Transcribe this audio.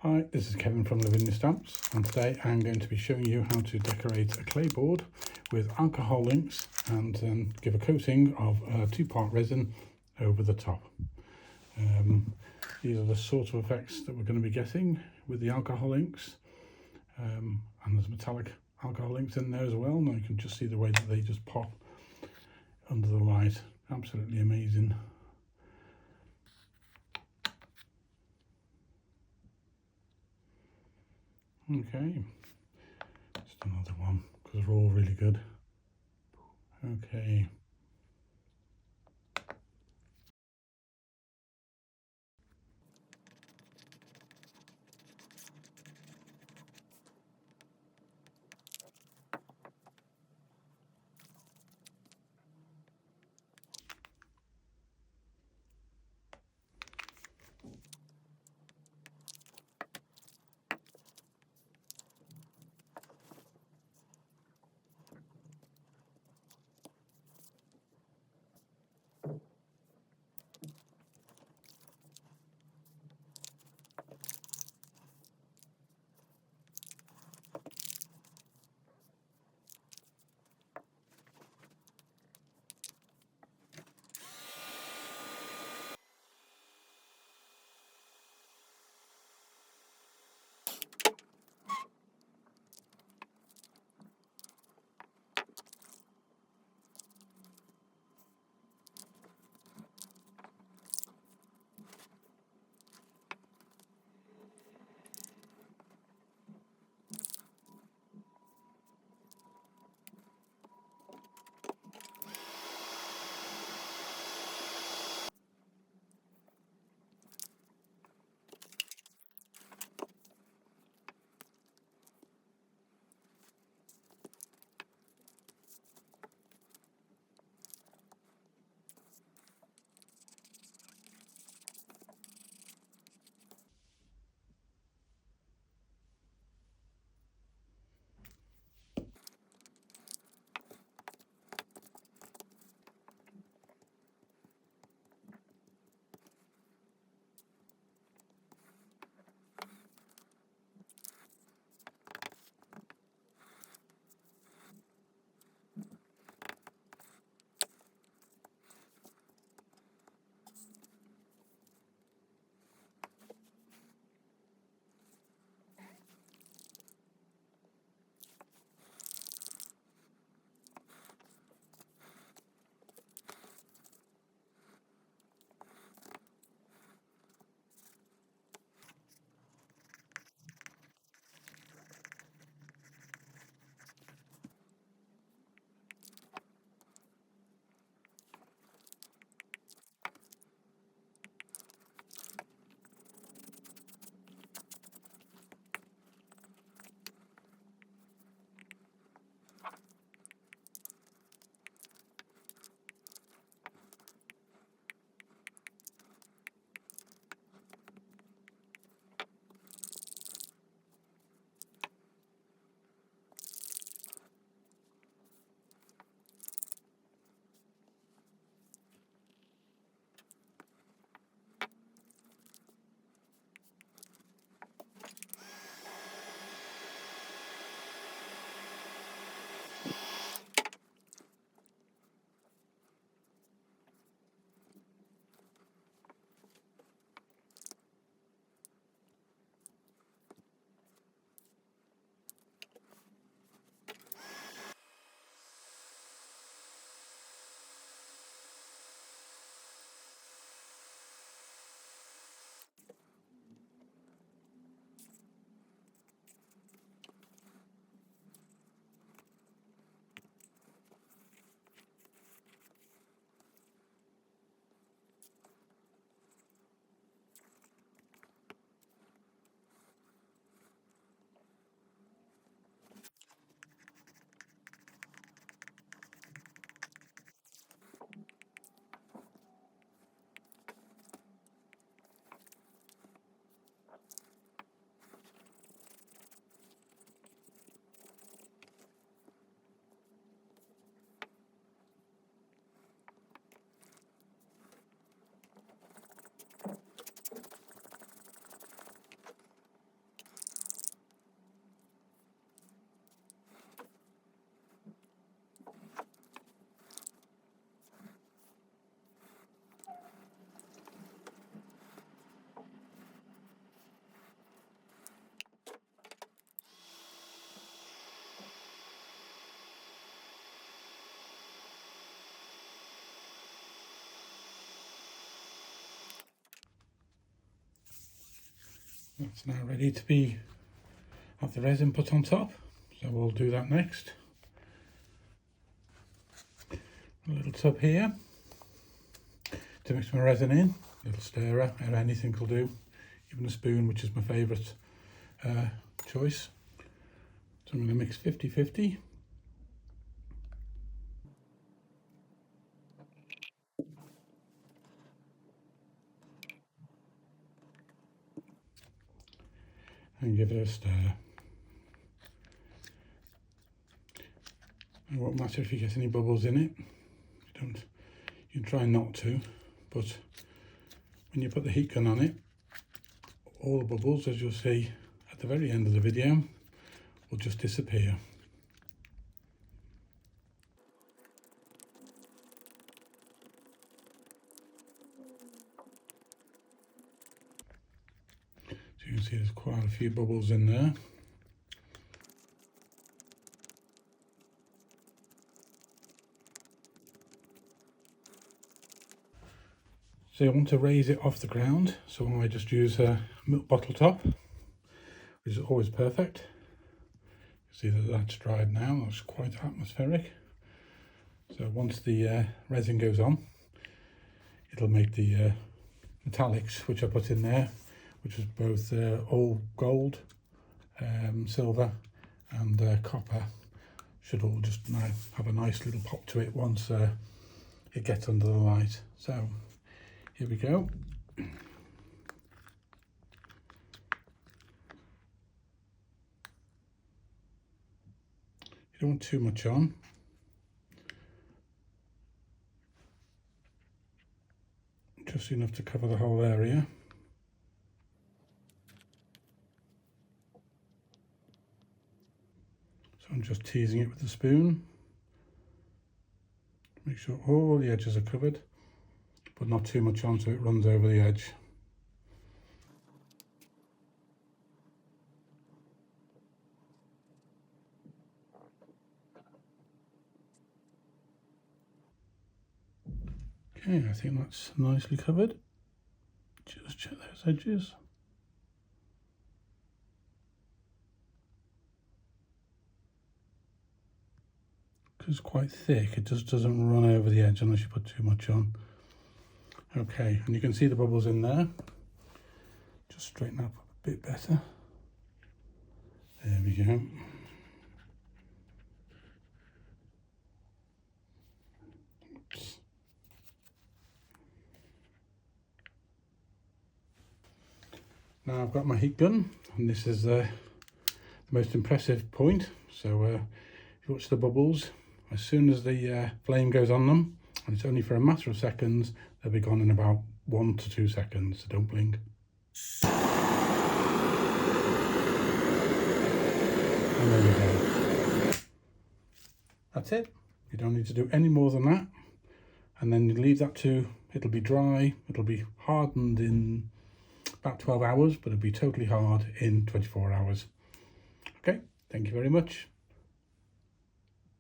Hi, this is Kevin from Lavinia Stamps, and today I'm going to be showing you how to decorate a clay board with alcohol inks and then give a coating of a 2-part resin over the top. These are the sort of effects that we're going to be getting with the alcohol inks, and there's metallic alcohol inks in there as well. Now you can just see the way that they just pop under the light. Absolutely amazing. Okay, just another one because they're all really good. Okay. That's now ready to have the resin put on top, so we'll do that next. A little tub here to mix my resin in, a little stirrer, or anything will do, even a spoon, which is my favourite choice. So I'm going to mix 50-50. And give it a stir. It won't matter if you get any bubbles in it. You can try not to, but when you put the heat gun on it, all the bubbles, as you'll see at the very end of the video, will just disappear. So you can see there's quite a few bubbles in there. So you want to raise it off the ground, so I just use a milk bottle top, which is always perfect. You see that that's dried now, that's quite atmospheric. So once the resin goes on, it'll make the metallics, which I put in there, which is both all gold, silver and copper, should all just now have a nice little pop to it once it gets under the light. So here we go. You don't want too much on. Just enough to cover the whole area. So I'm just teasing it with the spoon. Make sure all the edges are covered, but not too much on so it runs over the edge. Okay, I think that's nicely covered. Just check those edges. Because it's quite thick, it just doesn't run over the edge unless you put too much on. Okay, and you can see the bubbles in there. Just straighten up a bit better. There we go. Oops. Now I've got my heat gun, and this is the most impressive point. So if you watch the bubbles, as soon as the flame goes on them, and it's only for a matter of seconds, they'll be gone in about 1 to 2 seconds, so don't blink. And there you go. That's it. You don't need to do any more than that. And then you leave that it'll be dry, it'll be hardened in about 12 hours, but it'll be totally hard in 24 hours. Okay, thank you very much.